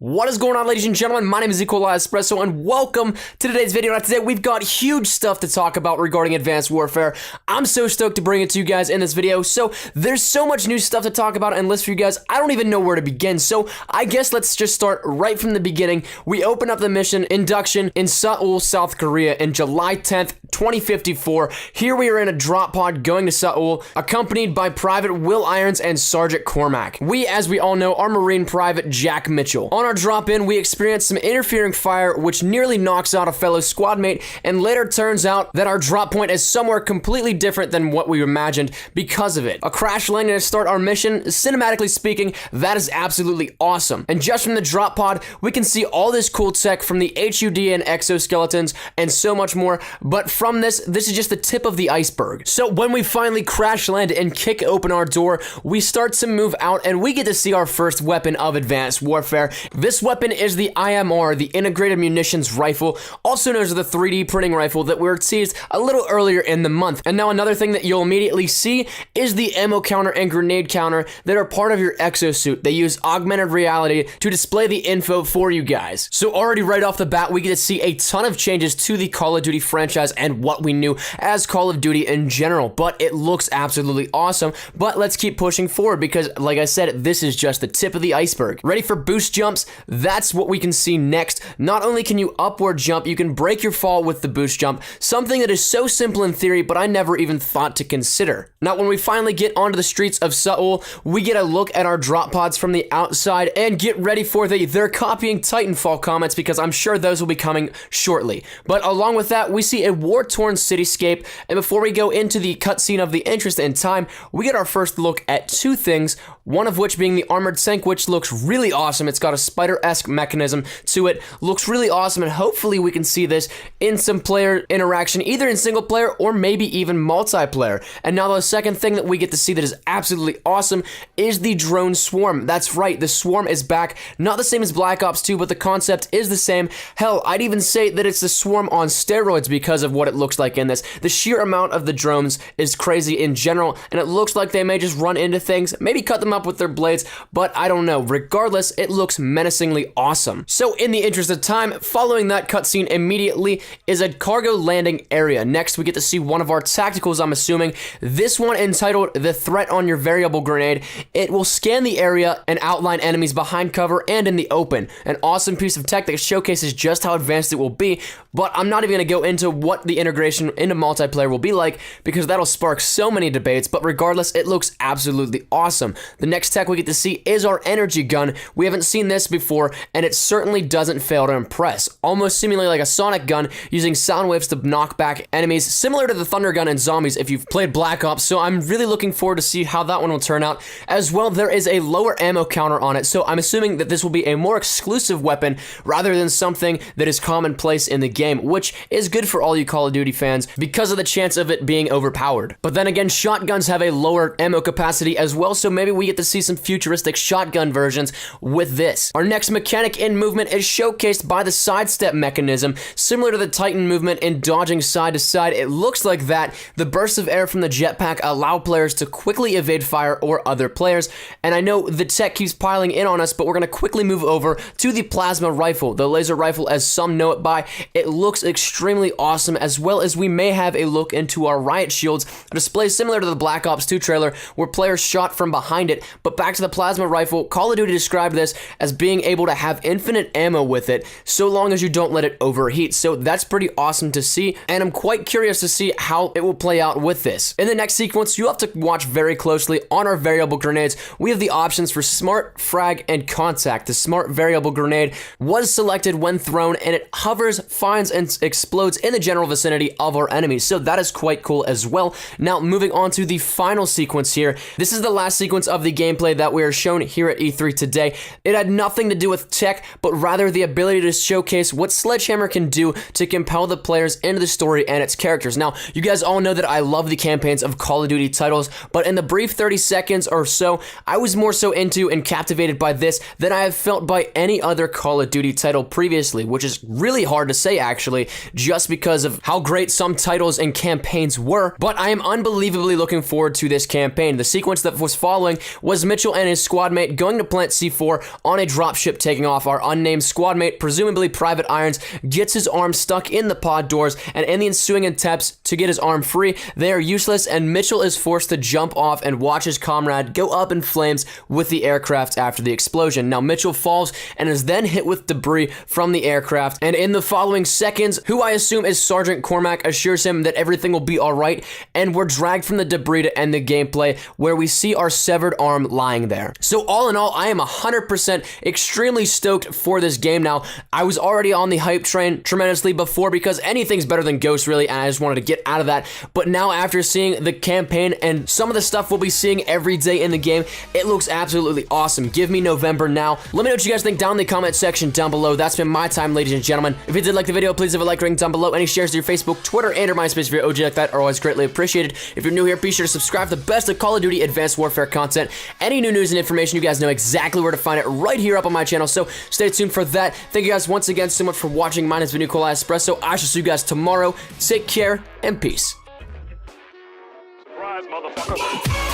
What is going on, ladies and gentlemen? My name is Espresso, and welcome to today's video. Now, today we've got huge stuff to talk about regarding Advanced Warfare. I'm so stoked to bring it to you guys in this video. So there's so much new stuff to talk about and list for you guys. I don't even know where to begin. So I guess let's just start right from the beginning. We open up the mission induction in Seoul, South Korea, in July 10th, 2054. Here we are in a drop pod going to Seoul, accompanied by Private Will Irons and Sergeant Cormac. We, as we all know, are Marine Private Jack Mitchell. On our drop in, we experience some interfering fire, which nearly knocks out a fellow squad mate, and later turns out that our drop point is somewhere completely different than what we imagined because of it. A crash landing to start our mission, cinematically speaking, that is absolutely awesome. And just from the drop pod, we can see all this cool tech from the HUD and exoskeletons and so much more, but from this is just the tip of the iceberg. So when we finally crash land and kick open our door, we start to move out and we get to see our first weapon of Advanced Warfare. This weapon is the IMR, the Integrated Munitions Rifle, also known as the 3D printing rifle that we were teased a little earlier in the month. And now another thing that you'll immediately see is the ammo counter and grenade counter that are part of your exosuit. They use augmented reality to display the info for you guys. So already right off the bat, we get to see a ton of changes to the Call of Duty franchise and what we knew as Call of Duty in general, but it looks absolutely awesome. But let's keep pushing forward because, like I said, this is just the tip of the iceberg. Ready for boost jumps? That's what we can see next. Not only can you upward jump, you can break your fall with the boost jump, something that is so simple in theory, but I never even thought to consider. Now, when we finally get onto the streets of Seoul, we get a look at our drop pods from the outside, and get ready for they're copying Titanfall comments because I'm sure those will be coming shortly. But along with that, we see a war-torn cityscape, and before we go into the cutscene of the interest in time, we get our first look at two things, one of which being the armored tank, which looks really awesome. It's got a spider-esque mechanism to it, looks really awesome, and hopefully we can see this in some player interaction, either in single player or maybe even multiplayer. And now the second thing that we get to see that is absolutely awesome is the drone swarm. That's right, the swarm is back, not the same as Black Ops 2, but the concept is the same. Hell, I'd even say that it's the swarm on steroids because of what it looks like in this. The sheer amount of the drones is crazy in general, and it looks like they may just run into things, maybe cut them up with their blades, but I don't know. Regardless, it looks menacingly awesome. So in the interest of time, following that cutscene immediately is a cargo landing area. Next, we get to see one of our tacticals, I'm assuming. This one entitled The Threat on Your Variable Grenade. It will scan the area and outline enemies behind cover and in the open. An awesome piece of tech that showcases just how advanced it will be, but I'm not even going to go into what the integration into multiplayer will be like because that'll spark so many debates, but regardless, it looks absolutely awesome. The next tech we get to see is our energy gun. We haven't seen this before, and it certainly doesn't fail to impress. Almost seemingly like a sonic gun, using sound waves to knock back enemies, similar to the thunder gun in Zombies if you've played Black Ops, so I'm really looking forward to see how that one will turn out. As well, there is a lower ammo counter on it, so I'm assuming that this will be a more exclusive weapon rather than something that is commonplace in the game, which is good for all you Call of Duty fans because of the chance of it being overpowered. But then again, shotguns have a lower ammo capacity as well, so maybe we get to see some futuristic shotgun versions with this. Our next mechanic in movement is showcased by the sidestep mechanism, similar to the Titan movement in dodging side to side. It looks like that. The bursts of air from the jetpack allow players to quickly evade fire or other players, and I know the tech keeps piling in on us, but we're going to quickly move over to the plasma rifle, the laser rifle as some know it by. It looks extremely awesome, as well as we may have a look into our riot shields, a display similar to the Black Ops 2 trailer where players shot from behind it. But back to the plasma rifle, Call of Duty described this as being able to have infinite ammo with it so long as you don't let it overheat. So that's pretty awesome to see, and I'm quite curious to see how it will play out with this. In the next sequence, you have to watch very closely on our variable grenades. We have the options for smart, frag, and contact. The smart variable grenade was selected when thrown, and it hovers, finds, and explodes in the general vicinity of our enemies. So that is quite cool as well. Now, moving on to the final sequence here. This is the last sequence of the gameplay that we are shown here at E3 today. It had nothing to do with tech, but rather the ability to showcase what Sledgehammer can do to compel the players into the story and its characters. Now, you guys all know that I love the campaigns of Call of Duty titles, but in the brief 30 seconds or so, I was more so into and captivated by this than I have felt by any other Call of Duty title previously, which is really hard to say actually, just because of how great some titles and campaigns were, but I am unbelievably looking forward to this campaign. The sequence that was following was Mitchell and his squad mate going to plant C4 on a dropship taking off. Our unnamed squad mate, presumably Private Irons, gets his arm stuck in the pod doors, and in the ensuing attempts to get his arm free, they are useless, and Mitchell is forced to jump off and watch his comrade go up in flames with the aircraft after the explosion. Now, Mitchell falls and is then hit with debris from the aircraft, and in the following seconds, who I assume is Sergeant Cormac, assures him that everything will be alright, and we're dragged from the debris to end the gameplay, where we see our severed arm lying there. So all in all, I am 100% extremely stoked for this game now. I was already on the hype train tremendously before because anything's better than Ghost, really, and I just wanted to get out of that. But now, after seeing the campaign and some of the stuff we'll be seeing every day in the game, it looks absolutely awesome. Give me November now. Let me know what you guys think down in the comment section down below. That's been my time, ladies and gentlemen. If you did like the video, please leave a like rating down below. Any shares to your Facebook, Twitter, and or MySpace if you're OG like that are always greatly appreciated. If you're new here, be sure to subscribe to the best of Call of Duty Advanced Warfare content. Any new news and information, you guys know exactly where to find it right here up on my channel, so stay tuned for that. Thank you guys once again so much for watching. Mine has been Nikolai Espresso. I shall see you guys tomorrow. Take care and peace. Surprise, motherfucker.